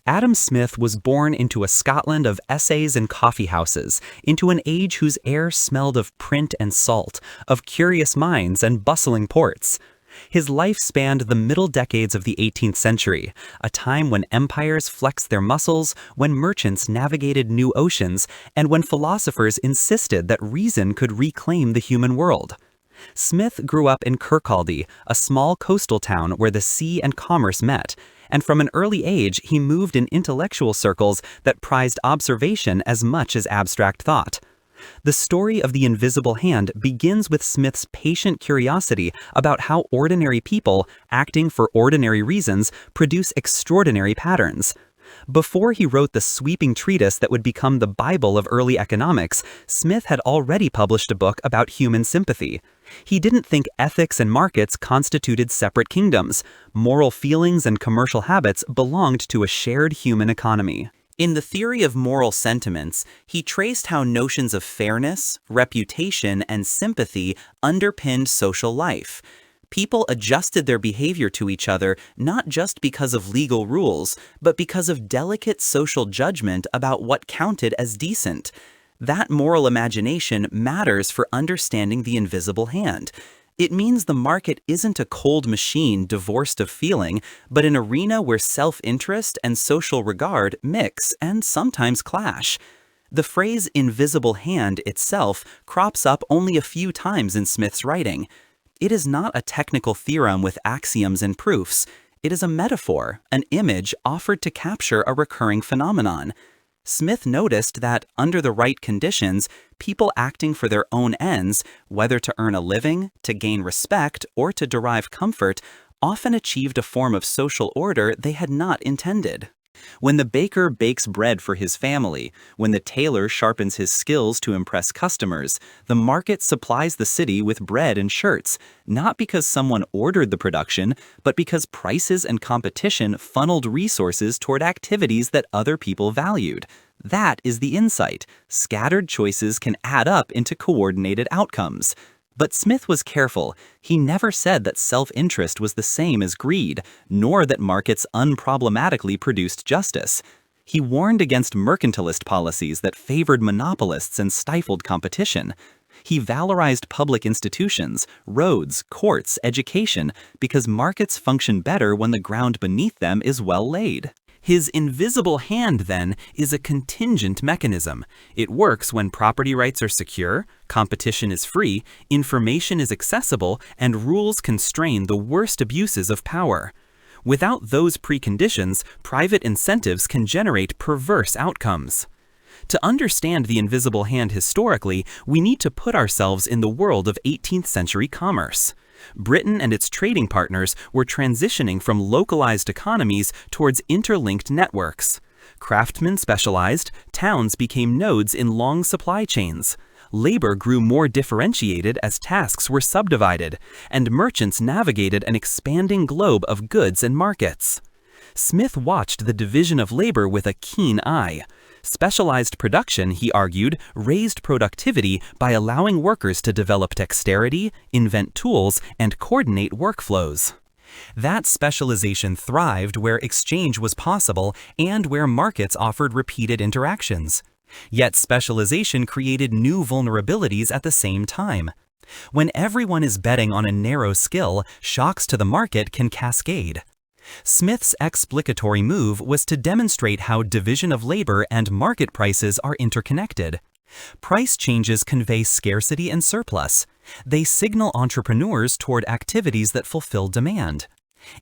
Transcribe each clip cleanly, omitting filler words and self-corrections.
Adam Smith was born into a Scotland of essays and coffee houses, into an age whose air smelled of print and salt, of curious minds and bustling ports. His life spanned the middle decades of the 18th century, a time when empires flexed their muscles, when merchants navigated new oceans, and when philosophers insisted that reason could reclaim the human world. Smith grew up in Kirkcaldy, a small coastal town where the sea and commerce met, and from an early age he moved in intellectual circles that prized observation as much as abstract thought. The story of the invisible hand begins with Smith's patient curiosity about how ordinary people, acting for ordinary reasons, produce extraordinary patterns. Before he wrote the sweeping treatise that would become the Bible of early economics, Smith had already published a book about human sympathy. He didn't think ethics and markets constituted separate kingdoms. Moral feelings and commercial habits belonged to a shared human economy. In the theory of moral sentiments, he traced how notions of fairness, reputation, and sympathy underpinned social life. People adjusted their behavior to each other not just because of legal rules, but because of delicate social judgment about what counted as decent. That moral imagination matters for understanding the invisible hand. It means the market isn't a cold machine divorced of feeling, but an arena where self-interest and social regard mix and sometimes clash. The phrase invisible hand itself crops up only a few times in Smith's writing. It is not a technical theorem with axioms and proofs. It is a metaphor, an image offered to capture a recurring phenomenon. Smith noticed that, under the right conditions, people acting for their own ends, whether to earn a living, to gain respect, or to derive comfort, often achieved a form of social order they had not intended. When the baker bakes bread for his family, when the tailor sharpens his skills to impress customers, the market supplies the city with bread and shirts, not because someone ordered the production, but because prices and competition funneled resources toward activities that other people valued. That is the insight. Scattered choices can add up into coordinated outcomes. But Smith was careful. He never said that self-interest was the same as greed, nor that markets unproblematically produced justice. He warned against mercantilist policies that favored monopolists and stifled competition. He valorized public institutions, roads, courts, education, because markets function better when the ground beneath them is well laid. His invisible hand, then, is a contingent mechanism. It works when property rights are secure, competition is free, information is accessible, and rules constrain the worst abuses of power. Without those preconditions, private incentives can generate perverse outcomes. To understand the invisible hand historically, we need to put ourselves in the world of 18th century commerce. Britain and its trading partners were transitioning from localized economies towards interlinked networks. Craftsmen specialized, towns became nodes in long supply chains. Labor grew more differentiated as tasks were subdivided, and merchants navigated an expanding globe of goods and markets. Smith watched the division of labor with a keen eye. Specialized production, he argued, raised productivity by allowing workers to develop dexterity, invent tools, and coordinate workflows. That specialization thrived where exchange was possible and where markets offered repeated interactions. Yet specialization created new vulnerabilities at the same time. When everyone is betting on a narrow skill, shocks to the market can cascade. Smith's explicatory move was to demonstrate how division of labor and market prices are interconnected. Price changes convey scarcity and surplus. They signal entrepreneurs toward activities that fulfill demand.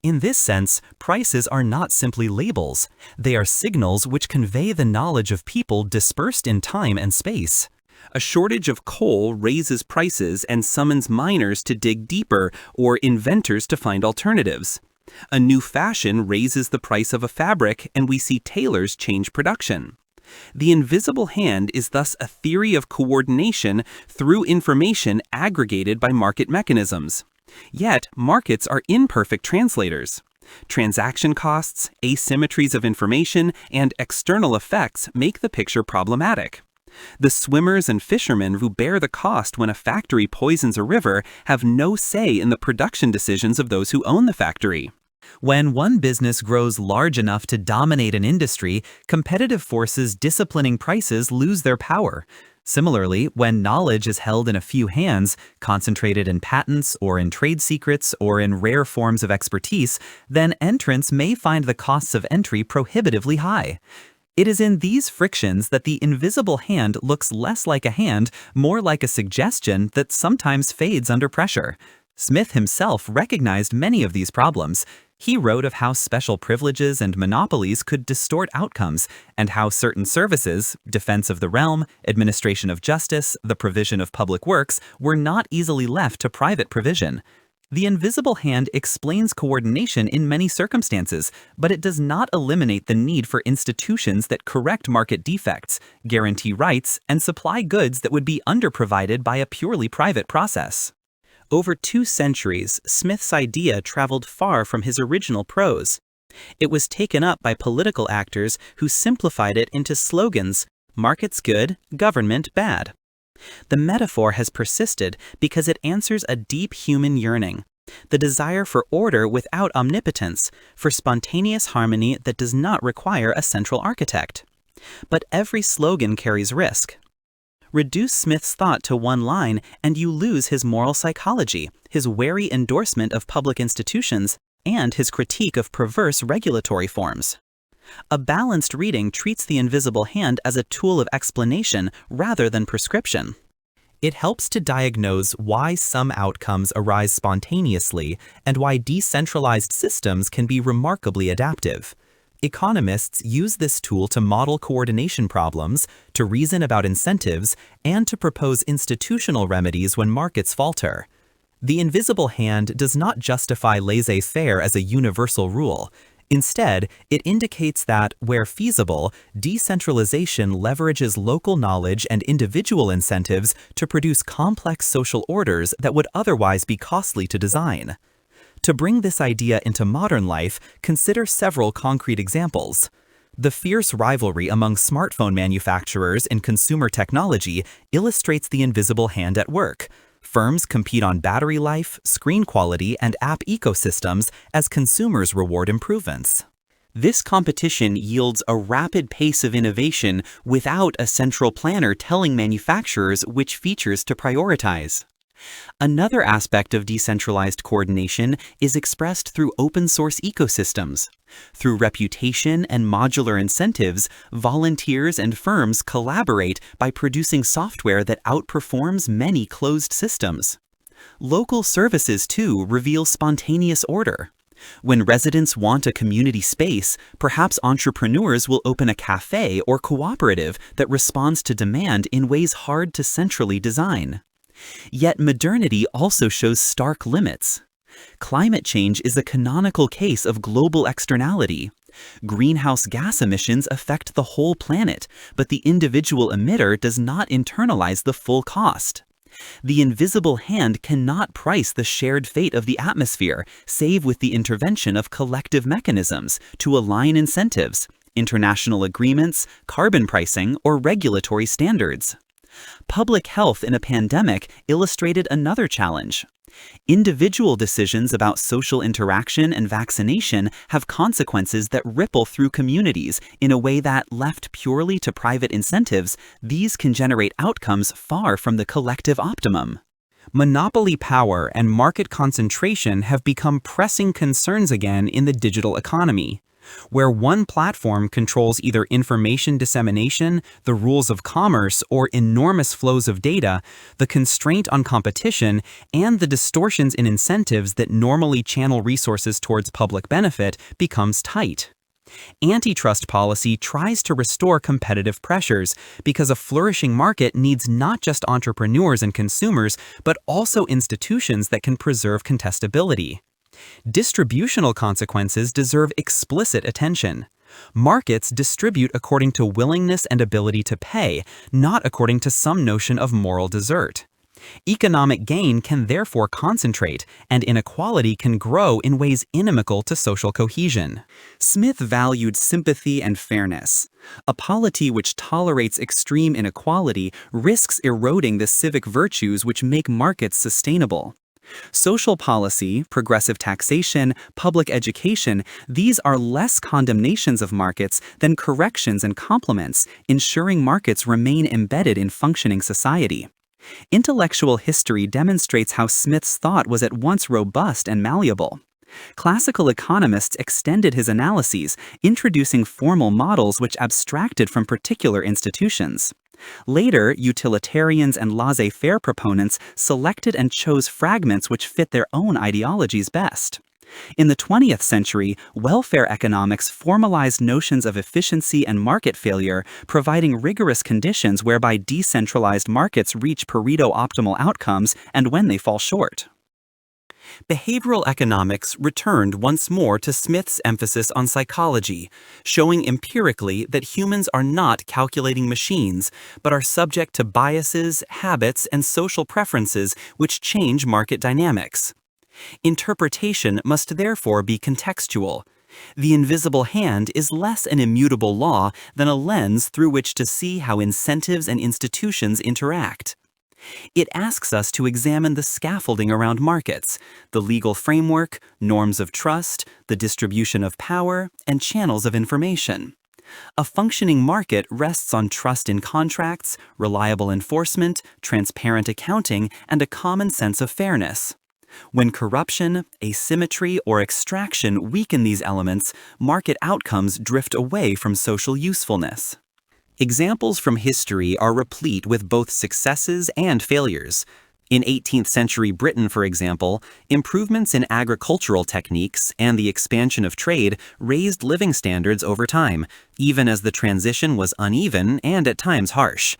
In this sense, prices are not simply labels. They are signals which convey the knowledge of people dispersed in time and space. A shortage of coal raises prices and summons miners to dig deeper or inventors to find alternatives. A new fashion raises the price of a fabric, and we see tailors change production. The invisible hand is thus a theory of coordination through information aggregated by market mechanisms. Yet, markets are imperfect translators. Transaction costs, asymmetries of information, and external effects make the picture problematic. The swimmers and fishermen who bear the cost when a factory poisons a river have no say in the production decisions of those who own the factory. When one business grows large enough to dominate an industry, competitive forces disciplining prices lose their power. Similarly, when knowledge is held in a few hands, concentrated in patents or in trade secrets or in rare forms of expertise, then entrants may find the costs of entry prohibitively high. It is in these frictions that the invisible hand looks less like a hand, more like a suggestion that sometimes fades under pressure. Smith himself recognized many of these problems. He wrote of how special privileges and monopolies could distort outcomes, and how certain services, defense of the realm, administration of justice, the provision of public works, were not easily left to private provision. The invisible hand explains coordination in many circumstances, but it does not eliminate the need for institutions that correct market defects, guarantee rights, and supply goods that would be underprovided by a purely private process. Over 2 centuries, Smith's idea traveled far from his original prose. It was taken up by political actors who simplified it into slogans: markets good, government bad. The metaphor has persisted because it answers a deep human yearning, the desire for order without omnipotence, for spontaneous harmony that does not require a central architect. But every slogan carries risk. Reduce Smith's thought to one line and you lose his moral psychology, his wary endorsement of public institutions, and his critique of perverse regulatory forms. A balanced reading treats the invisible hand as a tool of explanation rather than prescription. It helps to diagnose why some outcomes arise spontaneously and why decentralized systems can be remarkably adaptive. Economists use this tool to model coordination problems, to reason about incentives, and to propose institutional remedies when markets falter. The invisible hand does not justify laissez-faire as a universal rule. Instead, it indicates that, where feasible, decentralization leverages local knowledge and individual incentives to produce complex social orders that would otherwise be costly to design. To bring this idea into modern life, consider several concrete examples. The fierce rivalry among smartphone manufacturers in consumer technology illustrates the invisible hand at work. Firms compete on battery life, screen quality, and app ecosystems as consumers reward improvements. This competition yields a rapid pace of innovation without a central planner telling manufacturers which features to prioritize. Another aspect of decentralized coordination is expressed through open-source ecosystems. Through reputation and modular incentives, volunteers and firms collaborate by producing software that outperforms many closed systems. Local services, too, reveal spontaneous order. When residents want a community space, perhaps entrepreneurs will open a cafe or cooperative that responds to demand in ways hard to centrally design. Yet modernity also shows stark limits. Climate change is a canonical case of global externality. Greenhouse gas emissions affect the whole planet, but the individual emitter does not internalize the full cost. The invisible hand cannot price the shared fate of the atmosphere, save with the intervention of collective mechanisms to align incentives, international agreements, carbon pricing, or regulatory standards. Public health in a pandemic illustrated another challenge. Individual decisions about social interaction and vaccination have consequences that ripple through communities in a way that, left purely to private incentives, these can generate outcomes far from the collective optimum. Monopoly power and market concentration have become pressing concerns again in the digital economy. Where one platform controls either information dissemination, the rules of commerce, or enormous flows of data, the constraint on competition, and the distortions in incentives that normally channel resources towards public benefit becomes tight. Antitrust policy tries to restore competitive pressures because a flourishing market needs not just entrepreneurs and consumers, but also institutions that can preserve contestability. Distributional consequences deserve explicit attention. Markets distribute according to willingness and ability to pay, not according to some notion of moral desert. Economic gain can therefore concentrate, and inequality can grow in ways inimical to social cohesion. Smith valued sympathy and fairness. A polity which tolerates extreme inequality risks eroding the civic virtues which make markets sustainable. Social policy, progressive taxation, public education, these are less condemnations of markets than corrections and complements, ensuring markets remain embedded in functioning society. Intellectual history demonstrates how Smith's thought was at once robust and malleable. Classical economists extended his analyses, introducing formal models which abstracted from particular institutions. Later, utilitarians and laissez-faire proponents selected and chose fragments which fit their own ideologies best. In the 20th century, welfare economics formalized notions of efficiency and market failure, providing rigorous conditions whereby decentralized markets reach Pareto optimal outcomes and when they fall short. Behavioral economics returned once more to Smith's emphasis on psychology, showing empirically that humans are not calculating machines, but are subject to biases, habits, and social preferences which change market dynamics. Interpretation must therefore be contextual. The invisible hand is less an immutable law than a lens through which to see how incentives and institutions interact. It asks us to examine the scaffolding around markets, the legal framework, norms of trust, the distribution of power, and channels of information. A functioning market rests on trust in contracts, reliable enforcement, transparent accounting, and a common sense of fairness. When corruption, asymmetry, or extraction weaken these elements, market outcomes drift away from social usefulness. Examples from history are replete with both successes and failures. In 18th century Britain, for example, improvements in agricultural techniques and the expansion of trade raised living standards over time, even as the transition was uneven and at times harsh.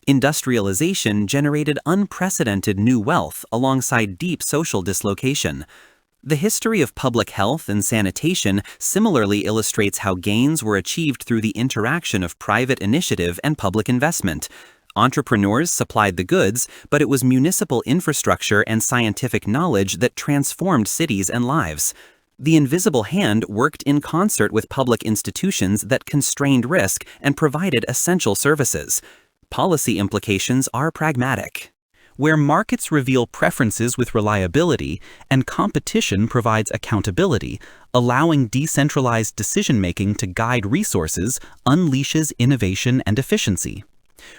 Industrialization generated unprecedented new wealth alongside deep social dislocation. The history of public health and sanitation similarly illustrates how gains were achieved through the interaction of private initiative and public investment. Entrepreneurs supplied the goods, but it was municipal infrastructure and scientific knowledge that transformed cities and lives. The invisible hand worked in concert with public institutions that constrained risk and provided essential services. Policy implications are pragmatic. Where markets reveal preferences with reliability and competition provides accountability, allowing decentralized decision-making to guide resources unleashes innovation and efficiency.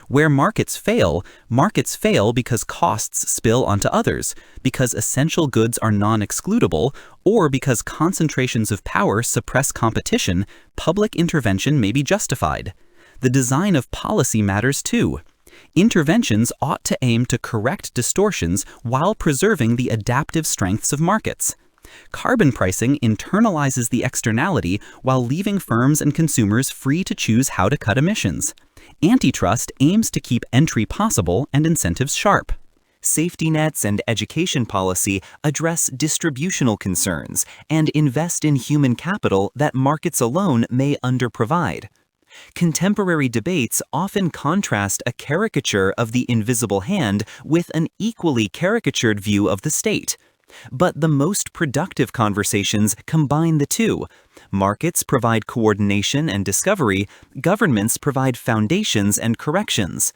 Where markets fail because costs spill onto others, because essential goods are non-excludable, or because concentrations of power suppress competition, public intervention may be justified. The design of policy matters too. Interventions ought to aim to correct distortions while preserving the adaptive strengths of markets. Carbon pricing internalizes the externality while leaving firms and consumers free to choose how to cut emissions. Antitrust aims to keep entry possible and incentives sharp. Safety nets and education policy address distributional concerns and invest in human capital that markets alone may underprovide. Contemporary debates often contrast a caricature of the invisible hand with an equally caricatured view of the state. But the most productive conversations combine the two. Markets provide coordination and discovery, governments provide foundations and corrections.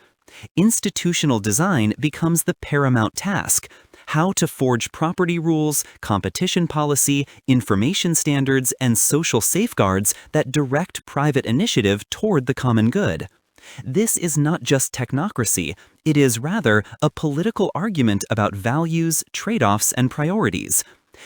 Institutional design becomes the paramount task. How to forge property rules, competition policy, information standards, and social safeguards that direct private initiative toward the common good. This is not just technocracy, it is rather a political argument about values, trade-offs, and priorities.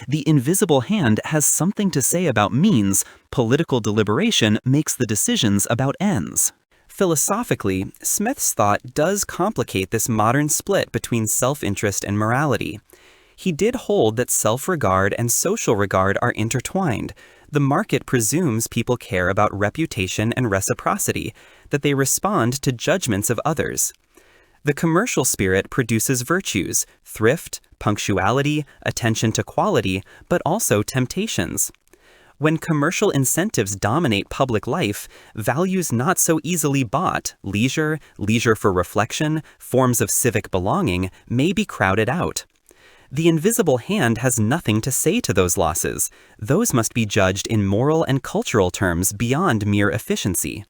The invisible hand has something to say about means, political deliberation makes the decisions about ends. Philosophically, Smith's thought does complicate this modern split between self-interest and morality. He did hold that self-regard and social regard are intertwined. The market presumes people care about reputation and reciprocity, that they respond to judgments of others. The commercial spirit produces virtues, thrift, punctuality, attention to quality, but also temptations. When commercial incentives dominate public life, values not so easily bought, leisure for reflection, forms of civic belonging, may be crowded out. The invisible hand has nothing to say to those losses. Those must be judged in moral and cultural terms beyond mere efficiency.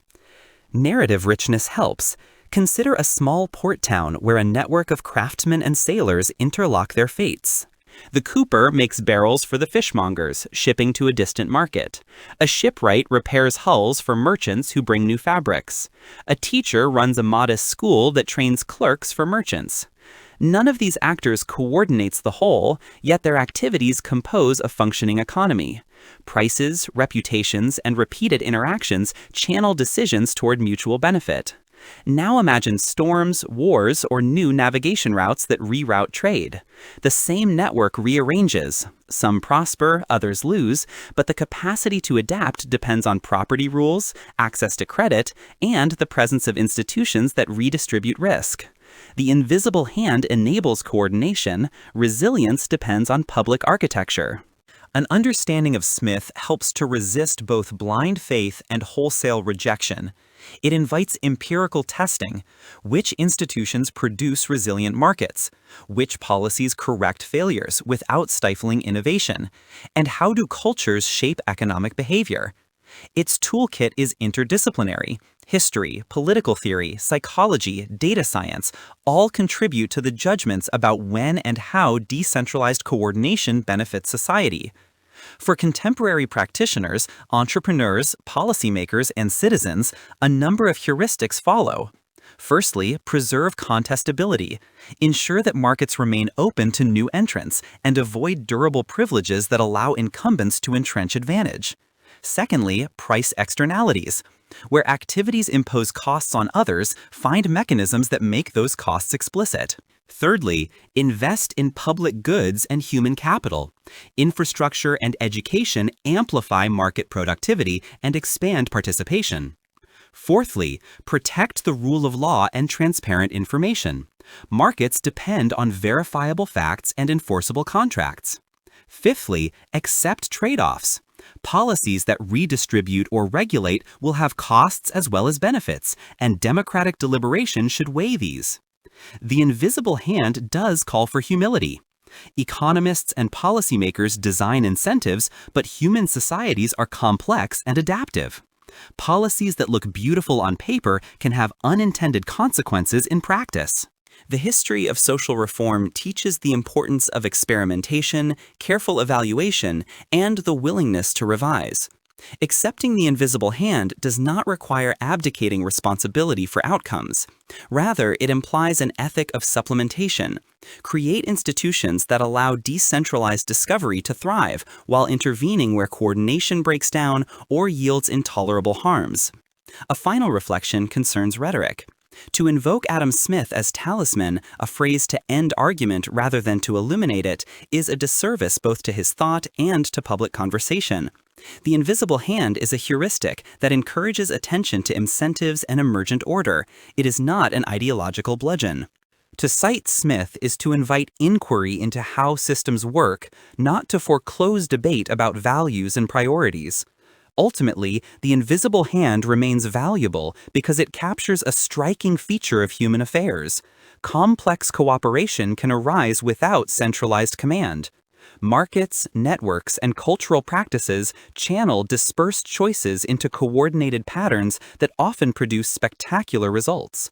Narrative richness helps. Consider a small port town where a network of craftsmen and sailors interlock their fates. The cooper makes barrels for the fishmongers, shipping to a distant market. A shipwright repairs hulls for merchants who bring new fabrics. A teacher runs a modest school that trains clerks for merchants. None of these actors coordinates the whole, yet their activities compose a functioning economy. Prices, reputations, and repeated interactions channel decisions toward mutual benefit. Now imagine storms, wars, or new navigation routes that reroute trade. The same network rearranges. Some prosper, others lose, but the capacity to adapt depends on property rules, access to credit, and the presence of institutions that redistribute risk. The invisible hand enables coordination. Resilience depends on public architecture. An understanding of Smith helps to resist both blind faith and wholesale rejection. It invites empirical testing. Which institutions produce resilient markets? Which policies correct failures without stifling innovation? And how do cultures shape economic behavior? Its toolkit is interdisciplinary. History, political theory, psychology, data science all contribute to the judgments about when and how decentralized coordination benefits society. For contemporary practitioners, entrepreneurs, policymakers, and citizens, a number of heuristics follow. Firstly, preserve contestability. Ensure that markets remain open to new entrants and avoid durable privileges that allow incumbents to entrench advantage. Secondly, price externalities. Where activities impose costs on others, find mechanisms that make those costs explicit. Thirdly, invest in public goods and human capital. Infrastructure and education amplify market productivity and expand participation. Fourthly, protect the rule of law and transparent information. Markets depend on verifiable facts and enforceable contracts. Fifthly, accept trade-offs. Policies that redistribute or regulate will have costs as well as benefits, and democratic deliberation should weigh these. The invisible hand does call for humility. Economists and policymakers design incentives, but human societies are complex and adaptive. Policies that look beautiful on paper can have unintended consequences in practice. The history of social reform teaches the importance of experimentation, careful evaluation, and the willingness to revise. Accepting the invisible hand does not require abdicating responsibility for outcomes. Rather, it implies an ethic of supplementation. Create institutions that allow decentralized discovery to thrive while intervening where coordination breaks down or yields intolerable harms. A final reflection concerns rhetoric. To invoke Adam Smith as talisman, a phrase to end argument rather than to illuminate it, is a disservice both to his thought and to public conversation. The invisible hand is a heuristic that encourages attention to incentives and emergent order. It is not an ideological bludgeon. To cite Smith is to invite inquiry into how systems work, not to foreclose debate about values and priorities. Ultimately, the invisible hand remains valuable because it captures a striking feature of human affairs. Complex cooperation can arise without centralized command. Markets, networks, and cultural practices channel dispersed choices into coordinated patterns that often produce spectacular results.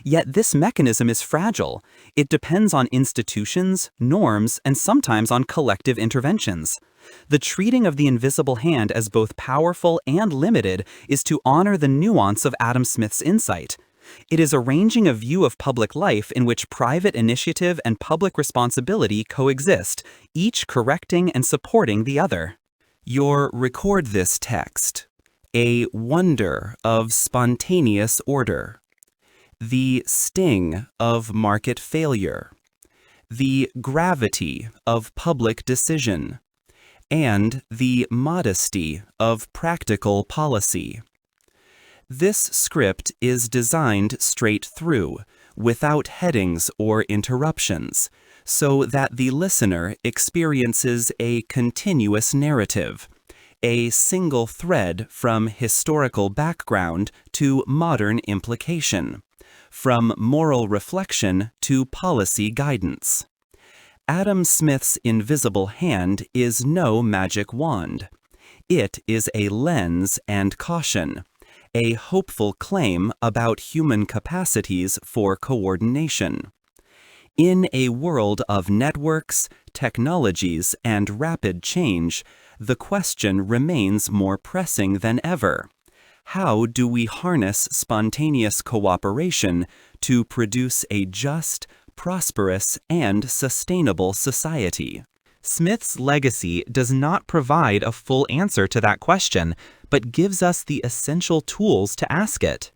Yet this mechanism is fragile. It depends on institutions, norms, and sometimes on collective interventions. The treating of the invisible hand as both powerful and limited is to honor the nuance of Adam Smith's insight. It is arranging a view of public life in which private initiative and public responsibility coexist, each correcting and supporting the other. Record this text. A wonder of spontaneous order. The sting of market failure. The gravity of public decision. And the modesty of practical policy. This script is designed straight through, without headings or interruptions, so that the listener experiences a continuous narrative, a single thread from historical background to modern implication, from moral reflection to policy guidance. Adam Smith's invisible hand is no magic wand. It is a lens and caution, a hopeful claim about human capacities for coordination. In a world of networks, technologies and rapid change, the question remains more pressing than ever. How do we harness spontaneous cooperation to produce a just, prosperous, and sustainable society? Smith's legacy does not provide a full answer to that question, but gives us the essential tools to ask it.